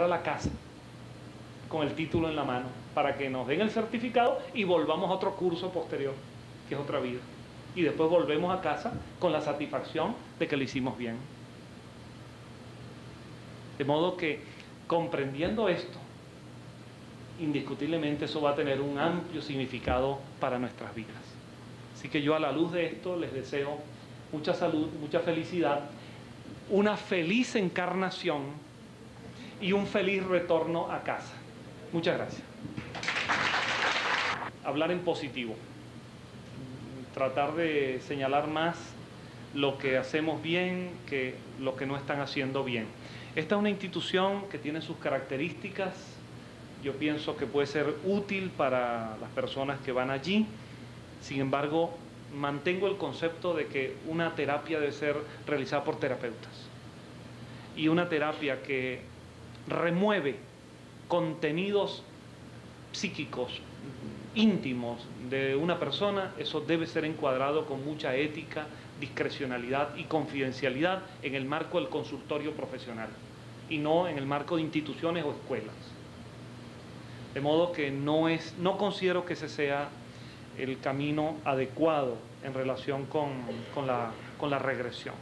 a la casa con el título en la mano para que nos den el certificado y volvamos a otro curso posterior, que es otra vida. Y después volvemos a casa con la satisfacción de que lo hicimos bien. De modo que, comprendiendo esto, indiscutiblemente eso va a tener un amplio significado para nuestras vidas. Así que yo, a la luz de esto, les deseo mucha salud, mucha felicidad, una feliz encarnación y un feliz retorno a casa. Muchas gracias. Hablar en positivo. Tratar de señalar más lo que hacemos bien que lo que no están haciendo bien. Esta es una institución que tiene sus características. Yo pienso que puede ser útil para las personas que van allí. Sin embargo, mantengo el concepto de que una terapia debe ser realizada por terapeutas. Y una terapia que remueve contenidos psíquicos íntimos de una persona, eso debe ser encuadrado con mucha ética, discrecionalidad y confidencialidad en el marco del consultorio profesional y no en el marco de instituciones o escuelas. De modo que no considero que ese sea el camino adecuado en relación con la regresión.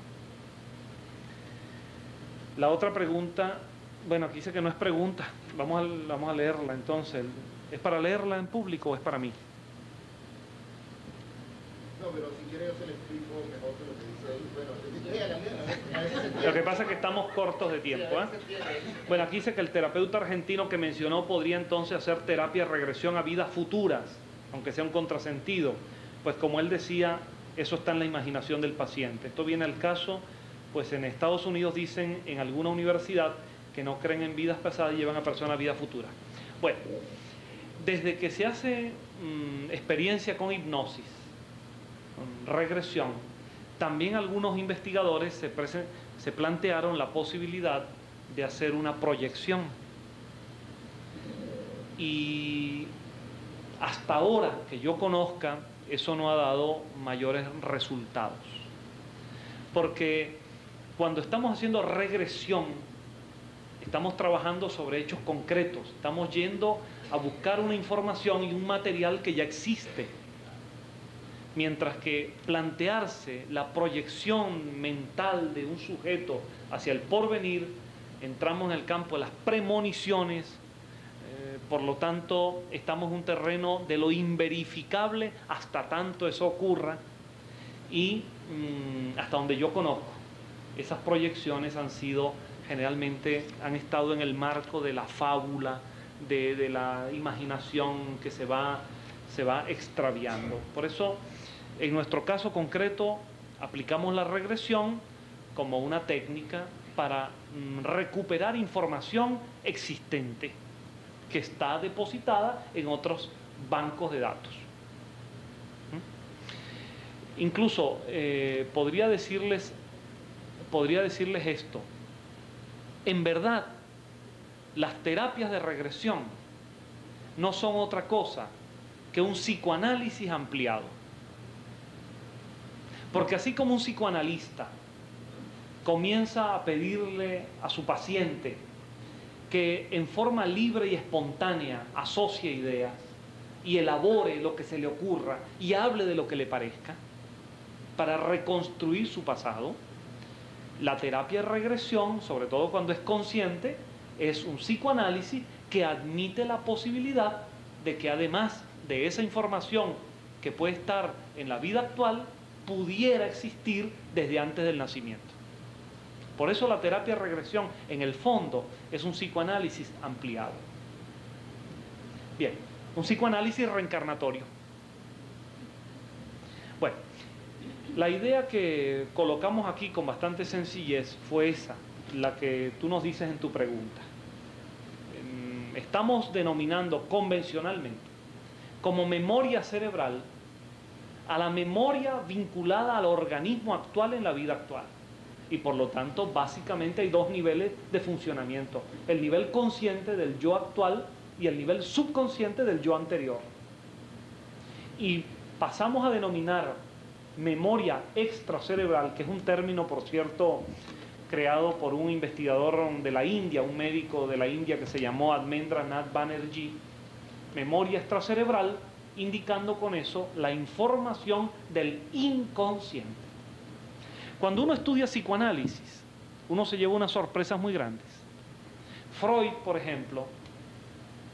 La otra pregunta, bueno, aquí dice que no es pregunta, vamos a leerla entonces. ¿Es para leerla en público o es para mí? No, pero si quiere yo se le explico mejor que lo que dice ahí. Bueno, lo que pasa es que estamos cortos de tiempo, ¿eh? Bueno, aquí dice que el terapeuta argentino que mencionó podría entonces hacer terapia de regresión a vidas futuras, aunque sea un contrasentido. Pues como él decía, eso está en la imaginación del paciente. Esto viene al caso, pues en Estados Unidos dicen en alguna universidad que no creen en vidas pasadas y llevan a personas a vidas futuras. Bueno, desde que se hace experiencia con hipnosis, con regresión, también algunos investigadores se plantearon la posibilidad de hacer una proyección. Y hasta ahora que yo conozca, eso no ha dado mayores resultados. Porque cuando estamos haciendo regresión, estamos trabajando sobre hechos concretos, estamos yendo a buscar una información y un material que ya existe. Mientras que plantearse la proyección mental de un sujeto hacia el porvenir, entramos en el campo de las premoniciones, por lo tanto estamos en un terreno de lo inverificable hasta tanto eso ocurra, y hasta donde yo conozco, esas proyecciones generalmente han estado en el marco de la fábula, de la imaginación que se va extraviando. Por eso, en nuestro caso concreto, aplicamos la regresión como una técnica para recuperar información existente que está depositada en otros bancos de datos. Incluso podría decirles esto. En verdad, las terapias de regresión no son otra cosa que un psicoanálisis ampliado. Porque así como un psicoanalista comienza a pedirle a su paciente que en forma libre y espontánea asocie ideas y elabore lo que se le ocurra y hable de lo que le parezca para reconstruir su pasado, la terapia de regresión, sobre todo cuando es consciente, es un psicoanálisis que admite la posibilidad de que además de esa información que puede estar en la vida actual, pudiera existir desde antes del nacimiento. Por eso la terapia de regresión, en el fondo, es un psicoanálisis ampliado. Bien, un psicoanálisis reencarnatorio. Bueno, la idea que colocamos aquí con bastante sencillez fue esa, la que tú nos dices en tu pregunta. Estamos denominando convencionalmente como memoria cerebral a la memoria vinculada al organismo actual en la vida actual. Y por lo tanto, básicamente hay dos niveles de funcionamiento. El nivel consciente del yo actual y el nivel subconsciente del yo anterior. Y pasamos a denominar memoria extracerebral, que es un término, por cierto, creado por un investigador de la India, un médico de la India que se llamó Admendra Nath Banerjee, memoria extracerebral, indicando con eso la información del inconsciente. Cuando uno estudia psicoanálisis, uno se lleva unas sorpresas muy grandes. Freud, por ejemplo,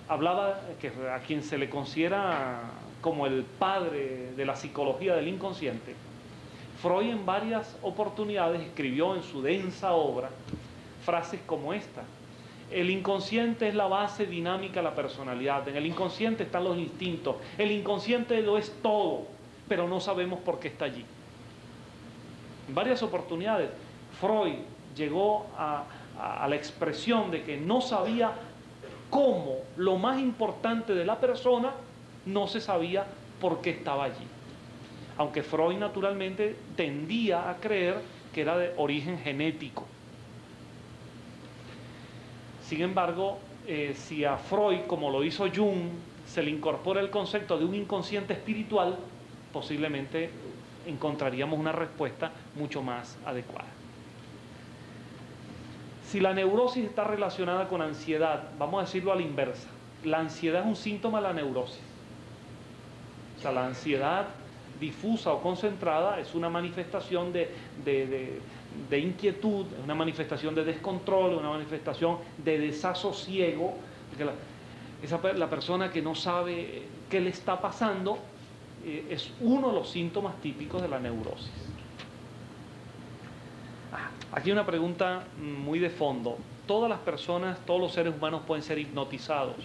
hablaba, que a quien se le considera como el padre de la psicología del inconsciente, Freud en varias oportunidades escribió en su densa obra frases como esta: el inconsciente es la base dinámica de la personalidad, en el inconsciente están los instintos, el inconsciente lo es todo, pero no sabemos por qué está allí. En varias oportunidades Freud llegó a la expresión de que no sabía cómo lo más importante de la persona no se sabía por qué estaba allí. Aunque Freud naturalmente tendía a creer que era de origen genético. Sin embargo, si a Freud, como lo hizo Jung, se le incorpora el concepto de un inconsciente espiritual, posiblemente encontraríamos una respuesta mucho más adecuada. Si la neurosis está relacionada con ansiedad, vamos a decirlo a la inversa. La ansiedad es un síntoma de la neurosis. O sea, la ansiedad difusa o concentrada es una manifestación de inquietud, una manifestación de descontrol, una manifestación de desasosiego. La persona que no sabe qué le está pasando es uno de los síntomas típicos de la neurosis. Aquí una pregunta muy de fondo. ¿Todas las personas, todos los seres humanos pueden ser hipnotizados?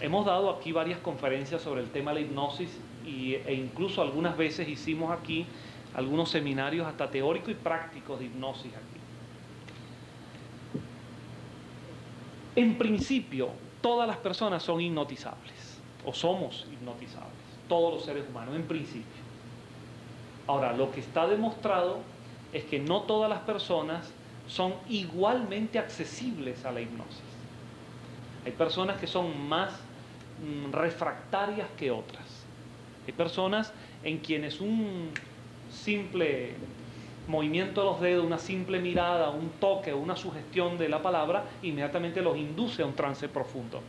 Hemos dado aquí varias conferencias sobre el tema de la hipnosis e incluso algunas veces hicimos aquí algunos seminarios hasta teóricos y prácticos de hipnosis aquí. En principio, todas las personas son hipnotizables o somos hipnotizables, todos los seres humanos, en principio. Ahora, lo que está demostrado es que no todas las personas son igualmente accesibles a la hipnosis. Hay personas que son más refractarias que otras. Hay personas en quienes un simple movimiento de los dedos, una simple mirada, un toque o una sugestión de la palabra, inmediatamente los induce a un trance profundo.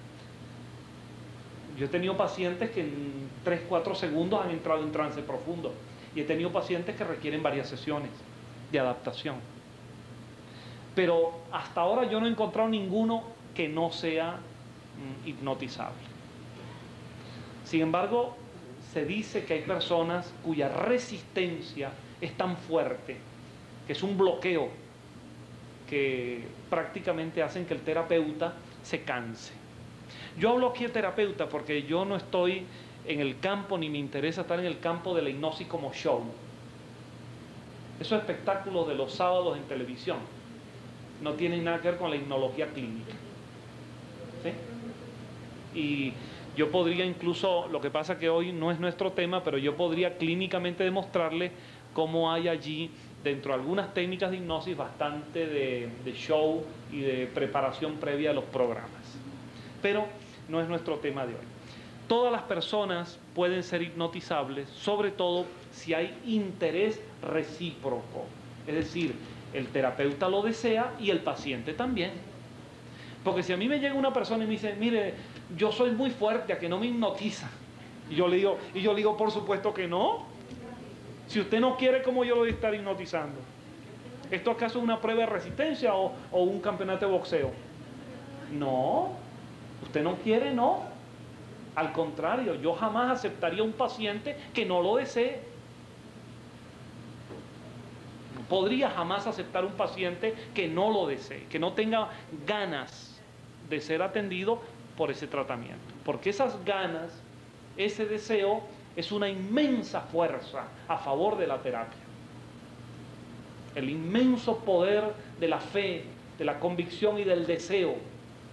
Yo he tenido pacientes que en 3-4 segundos han entrado en trance profundo. Y he tenido pacientes que requieren varias sesiones de adaptación. Pero hasta ahora yo no he encontrado ninguno que no sea hipnotizable. Sin embargo, se dice que hay personas cuya resistencia es tan fuerte que es un bloqueo que prácticamente hacen que el terapeuta se canse. Yo hablo aquí de terapeuta porque yo no estoy en el campo, ni me interesa estar en el campo de la hipnosis como show. Esos espectáculos de los sábados en televisión no tienen nada que ver con la hipnología clínica. ¿Sí? Y yo podría incluso, lo que pasa que hoy no es nuestro tema, pero yo podría clínicamente demostrarle cómo hay allí, dentro de algunas técnicas de hipnosis, bastante de show y de preparación previa de los programas. Pero no es nuestro tema de hoy. Todas las personas pueden ser hipnotizables, sobre todo si hay interés recíproco. Es decir, el terapeuta lo desea y el paciente también. Porque si a mí me llega una persona y me dice, mire, yo soy muy fuerte, a que no me hipnotiza. Y yo le digo, por supuesto que no. Si usted no quiere, ¿cómo yo lo voy a estar hipnotizando? ¿Esto acaso es una prueba de resistencia o un campeonato de boxeo? No. Usted no quiere, no. Al contrario, yo jamás aceptaría un paciente que no lo desee. No podría jamás aceptar un paciente que no lo desee, que no tenga ganas de ser atendido por ese tratamiento. Porque esas ganas, ese deseo, es una inmensa fuerza a favor de la terapia. El inmenso poder de la fe, de la convicción y del deseo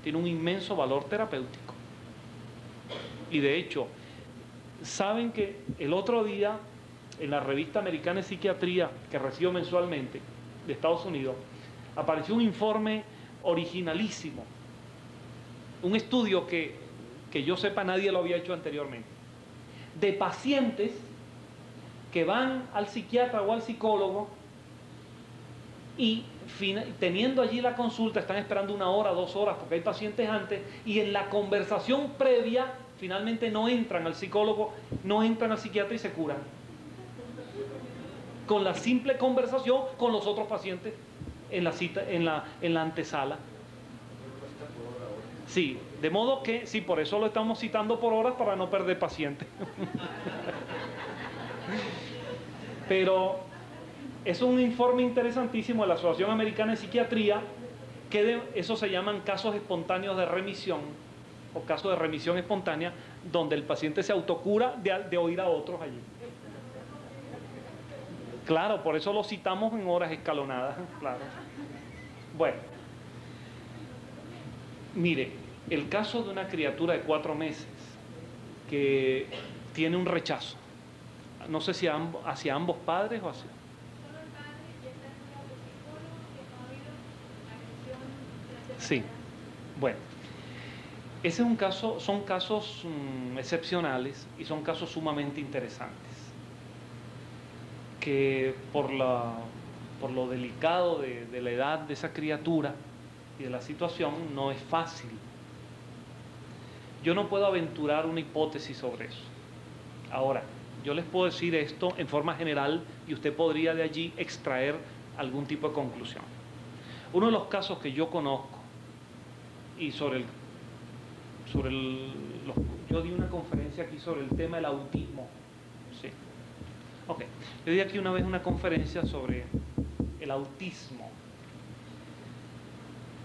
tiene un inmenso valor terapéutico. Y de hecho, saben que el otro día, en la revista americana de psiquiatría que recibo mensualmente de Estados Unidos, apareció un informe originalísimo, un estudio que yo sepa nadie lo había hecho anteriormente, de pacientes que van al psiquiatra o al psicólogo y teniendo allí la consulta, están esperando 1 hora, 2 horas, porque hay pacientes antes, y en la conversación previa, finalmente no entran al psicólogo, no entran al psiquiatra y se curan. Con la simple conversación con los otros pacientes en la cita, en la antesala. Sí, de modo que, sí, por eso lo estamos citando por horas para no perder pacientes. Pero es un informe interesantísimo de la Asociación Americana de Psiquiatría, que eso se llaman casos espontáneos de remisión, o casos de remisión espontánea, donde el paciente se autocura de oír a otros allí. Claro, por eso lo citamos en horas escalonadas, claro. Bueno, mire, el caso de una criatura de 4 meses que tiene un rechazo, no sé si hacia ambos padres o hacia... Sí, bueno, ese es un caso, son casos excepcionales y son casos sumamente interesantes, que por lo delicado de la edad de esa criatura y de la situación no es fácil. Yo no puedo aventurar una hipótesis sobre eso. Ahora, yo les puedo decir esto en forma general y usted podría de allí extraer algún tipo de conclusión. Uno de los casos que yo conozco, y yo di una conferencia aquí sobre el tema del autismo. Sí. Ok. Yo di aquí una vez una conferencia sobre el autismo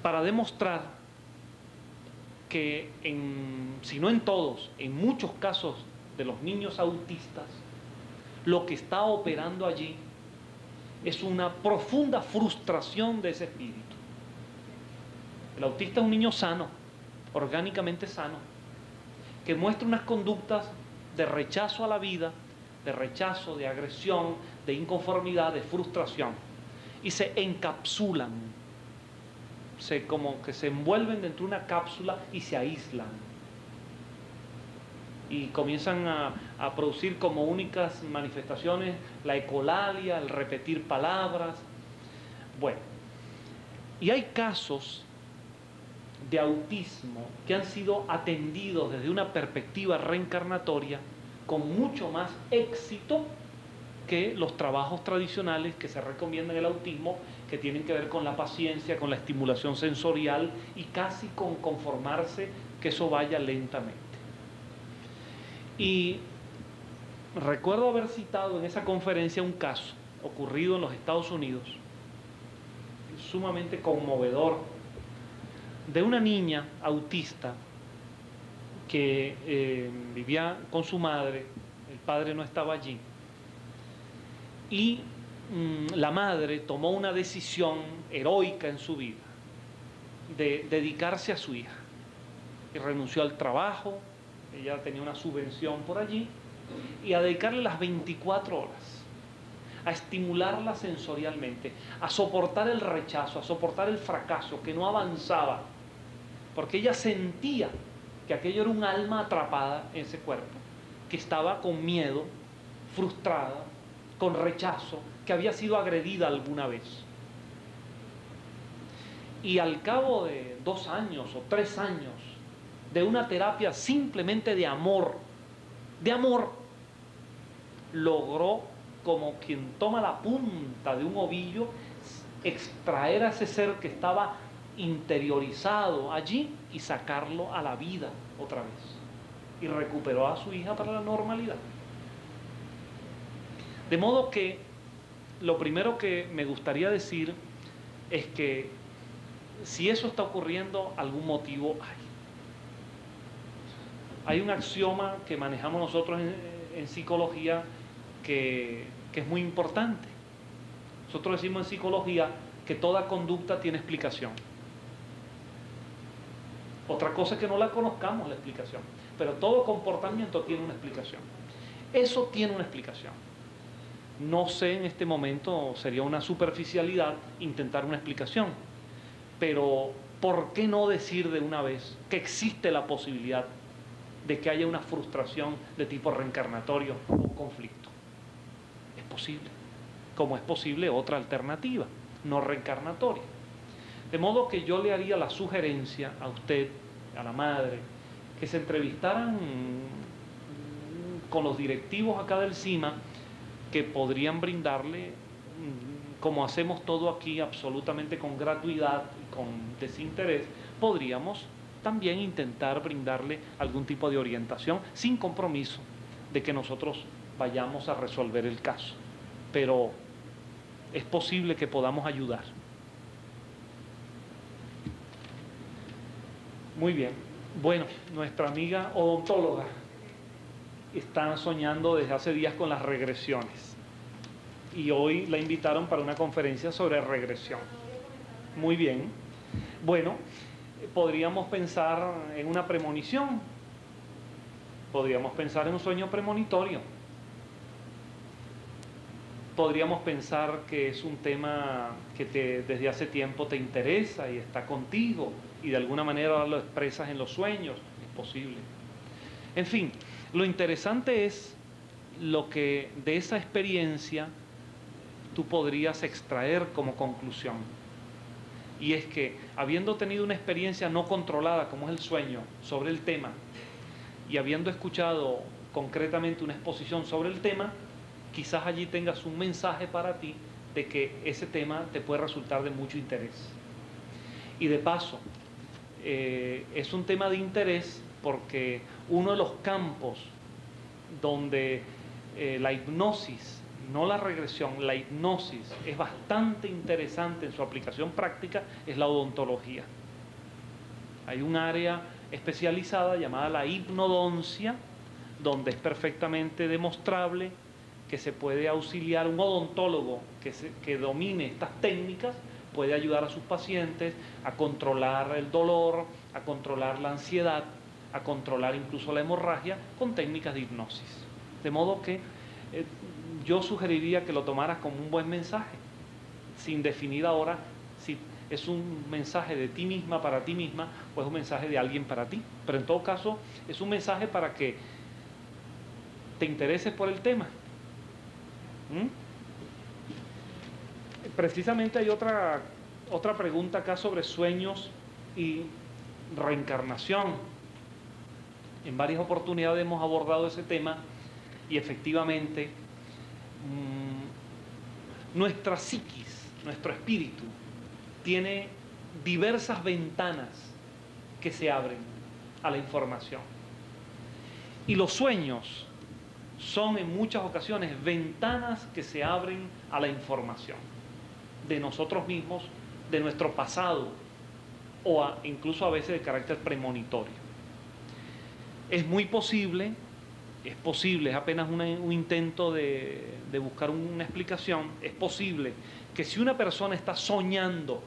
para demostrar que si no en todos, en muchos casos de los niños autistas, lo que está operando allí es una profunda frustración de ese espíritu. El autista es un niño sano, orgánicamente sano, que muestra unas conductas de rechazo a la vida, de rechazo, de agresión, de inconformidad, de frustración, y se encapsulan, como que se envuelven dentro de una cápsula y se aíslan. Y comienzan a producir como únicas manifestaciones la ecolalia, el repetir palabras. Bueno, y hay casos de autismo que han sido atendidos desde una perspectiva reencarnatoria con mucho más éxito que los trabajos tradicionales que se recomiendan en el autismo, que tienen que ver con la paciencia, con la estimulación sensorial y casi con conformarse que eso vaya lentamente. Y recuerdo haber citado en esa conferencia un caso ocurrido en los Estados Unidos, sumamente conmovedor, de una niña autista que vivía con su madre, el padre no estaba allí, y la madre tomó una decisión heroica en su vida de dedicarse a su hija y renunció al trabajo, ella tenía una subvención por allí, y a dedicarle las 24 horas a estimularla sensorialmente, a soportar el rechazo, a soportar el fracaso, que no avanzaba, porque ella sentía que aquello era un alma atrapada en ese cuerpo, que estaba con miedo, frustrada, con rechazo, que había sido agredida alguna vez. Y al cabo de 2 años o 3 años de una terapia simplemente de amor, logró, como quien toma la punta de un ovillo, extraer a ese ser que estaba interiorizado allí y sacarlo a la vida otra vez. Y recuperó a su hija para la normalidad. De modo que lo primero que me gustaría decir es que si eso está ocurriendo, algún motivo hay. Hay un axioma que manejamos nosotros en psicología que es muy importante. Nosotros decimos en psicología que toda conducta tiene explicación. Otra cosa es que no la conozcamos la explicación, pero todo comportamiento tiene una explicación. Eso tiene una explicación. No sé en este momento, sería una superficialidad intentar una explicación, pero ¿por qué no decir de una vez que existe la posibilidad de que haya una frustración de tipo reencarnatorio o conflicto? Es posible, como es posible otra alternativa. no reencarnatoria. De modo que yo le haría la sugerencia a usted, a la madre, que se entrevistaran con los directivos acá del CIMA, que podrían brindarle, como hacemos todo aquí, absolutamente con gratuidad y con desinterés, podríamos también intentar brindarle algún tipo de orientación sin compromiso de que nosotros vayamos a resolver el caso. Pero es posible que podamos ayudar. Muy bien. Bueno, nuestra amiga odontóloga está soñando desde hace días con las regresiones. Y hoy la invitaron para una conferencia sobre regresión. Muy bien. Bueno, podríamos pensar en una premonición. Podríamos pensar en un sueño premonitorio. Podríamos pensar que es un tema que desde hace tiempo te interesa y está contigo y de alguna manera lo expresas en los sueños. Es posible. En fin, lo interesante es lo que de esa experiencia tú podrías extraer como conclusión. Y es que, habiendo tenido una experiencia no controlada, como es el sueño, sobre el tema, y habiendo escuchado concretamente una exposición sobre el tema, quizás allí tengas un mensaje para ti de que ese tema te puede resultar de mucho interés. Y de paso, es un tema de interés porque uno de los campos donde la hipnosis, no la regresión, la hipnosis es bastante interesante en su aplicación práctica, es la odontología. Hay un área especializada llamada la hipnodoncia, donde es perfectamente demostrable que se puede auxiliar un odontólogo que domine estas técnicas, puede ayudar a sus pacientes a controlar el dolor, a controlar la ansiedad, a controlar incluso la hemorragia con técnicas de hipnosis. De modo que yo sugeriría que lo tomaras como un buen mensaje, sin definir ahora si es un mensaje de ti misma para ti misma o es un mensaje de alguien para ti. Pero en todo caso es un mensaje para que te intereses por el tema. Precisamente hay otra pregunta acá sobre sueños y reencarnación. En varias oportunidades hemos abordado ese tema y efectivamente nuestra psiquis, nuestro espíritu, tiene diversas ventanas que se abren a la información. Y los sueños son en muchas ocasiones ventanas que se abren a la información de nosotros mismos, de nuestro pasado o incluso a veces de carácter premonitorio. Es muy posible, es apenas un intento de buscar una explicación, es posible que si una persona está soñando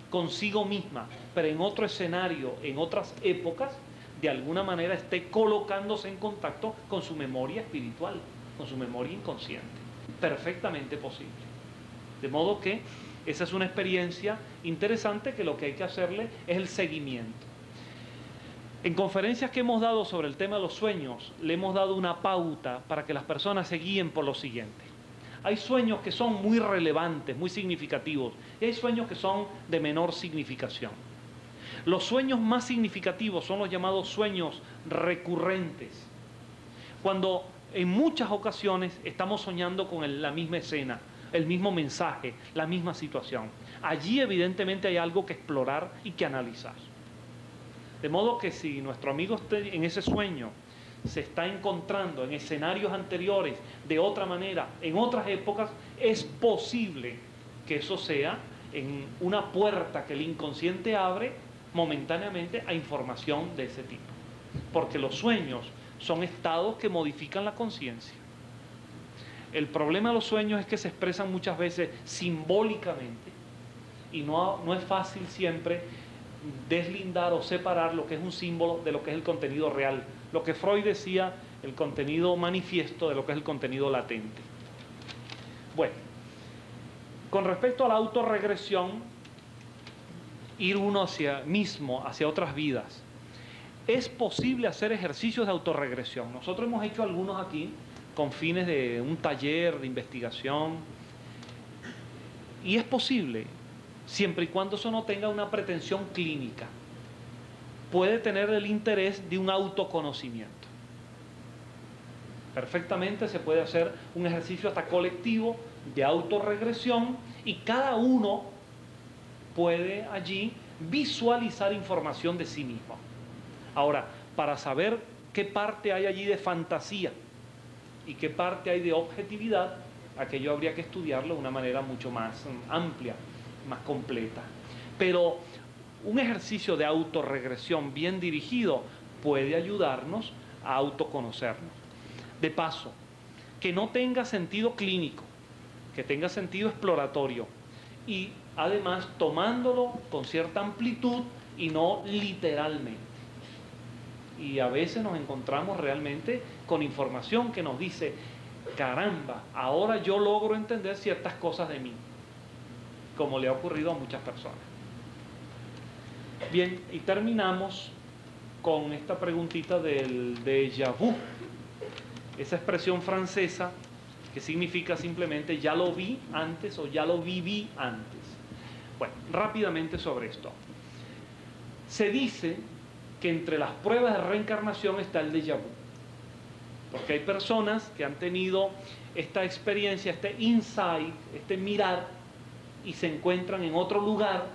consigo misma, pero en otro escenario, en otras épocas, de alguna manera esté colocándose en contacto con su memoria espiritual, con su memoria inconsciente. Perfectamente posible. De modo que esa es una experiencia interesante que lo que hay que hacerle es el seguimiento. En conferencias que hemos dado sobre el tema de los sueños, le hemos dado una pauta para que las personas se guíen por lo siguiente. Hay sueños que son muy relevantes, muy significativos, y hay sueños que son de menor significación. Los sueños más significativos son los llamados sueños recurrentes, cuando en muchas ocasiones estamos soñando con la misma escena, el mismo mensaje, la misma situación. Allí evidentemente hay algo que explorar y que analizar. De modo que si nuestro amigo en ese sueño se está encontrando en escenarios anteriores de otra manera, en otras épocas, es posible que eso sea en una puerta que el inconsciente abre momentáneamente a información de ese tipo. Porque los sueños son estados que modifican la conciencia. El problema de los sueños es que se expresan muchas veces simbólicamente y no es fácil siempre deslindar o separar lo que es un símbolo de lo que es el contenido real. Lo que Freud decía, el contenido manifiesto de lo que es el contenido latente. Bueno, con respecto a la autorregresión, ir uno hacia otras vidas. Es posible hacer ejercicios de autorregresión. Nosotros hemos hecho algunos aquí con fines de un taller de investigación Y es posible, siempre y cuando eso no tenga una pretensión clínica. Puede tener el interés de un autoconocimiento. Perfectamente se puede hacer un ejercicio hasta colectivo de autorregresión y cada uno puede allí visualizar información de sí mismo. Ahora, para saber qué parte hay allí de fantasía y qué parte hay de objetividad, aquello habría que estudiarlo de una manera mucho más amplia, más completa. Pero un ejercicio de autorregresión bien dirigido puede ayudarnos a autoconocernos. De paso, que no tenga sentido clínico, que tenga sentido exploratorio y además tomándolo con cierta amplitud y no literalmente. Y a veces nos encontramos realmente con información que nos dice, caramba, ahora yo logro entender ciertas cosas de mí, como le ha ocurrido a muchas personas. Bien, y terminamos con esta preguntita del déjà vu. Esa expresión francesa que significa simplemente ya lo vi antes o ya lo viví antes. Bueno, rápidamente sobre esto. Se dice que entre las pruebas de reencarnación está el déjà vu. Porque hay personas que han tenido esta experiencia, este insight, este mirar, y se encuentran en otro lugar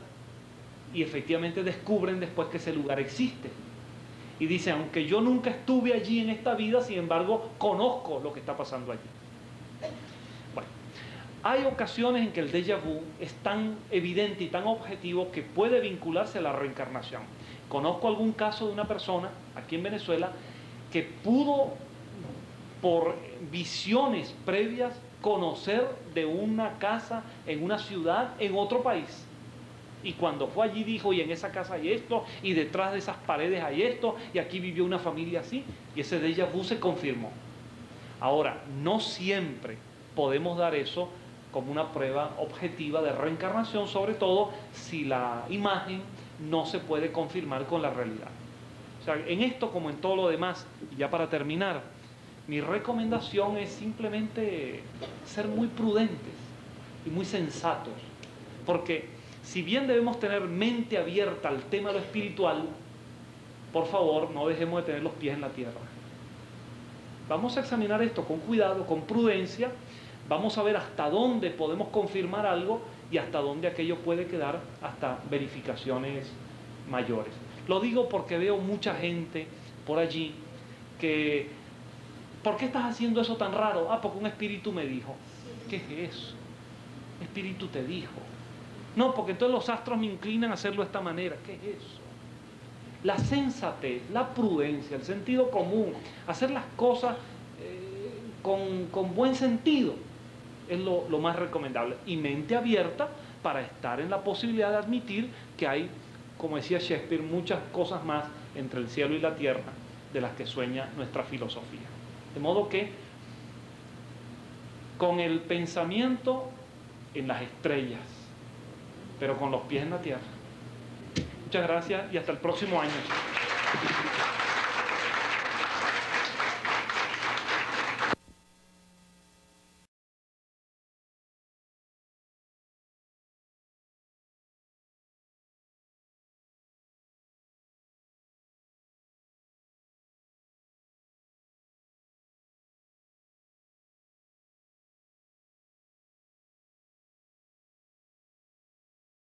y efectivamente descubren después que ese lugar existe. Y dicen, aunque yo nunca estuve allí en esta vida, sin embargo, conozco lo que está pasando allí. Bueno, hay ocasiones en que el déjà vu es tan evidente y tan objetivo que puede vincularse a la reencarnación. Conozco algún caso de una persona aquí en Venezuela que pudo, por visiones previas, conocer de una casa en una ciudad en otro país. Y cuando fue allí dijo, y en esa casa hay esto, y detrás de esas paredes hay esto, y aquí vivió una familia así, y ese déjà vu se confirmó. Ahora, no siempre podemos dar eso como una prueba objetiva de reencarnación, sobre todo si la imagen no se puede confirmar con la realidad. O sea, en esto como en todo lo demás, y ya para terminar, mi recomendación es simplemente ser muy prudentes y muy sensatos, porque si bien debemos tener mente abierta al tema de lo espiritual, por favor, no dejemos de tener los pies en la tierra. Vamos a examinar esto con cuidado, con prudencia, vamos a ver hasta dónde podemos confirmar algo y hasta dónde aquello puede quedar hasta verificaciones mayores. Lo digo porque veo mucha gente por allí que, ¿por qué estás haciendo eso tan raro? Ah, porque un espíritu me dijo. ¿Qué es eso? Espíritu te dijo. No, porque entonces los astros me inclinan a hacerlo de esta manera. ¿Qué es eso? La sensatez, la prudencia, el sentido común, hacer las cosas con buen sentido es lo más recomendable. Y mente abierta para estar en la posibilidad de admitir que hay, como decía Shakespeare, muchas cosas más entre el cielo y la tierra de las que sueña nuestra filosofía. De modo que con el pensamiento en las estrellas, pero con los pies en la tierra. Muchas gracias y hasta el próximo año.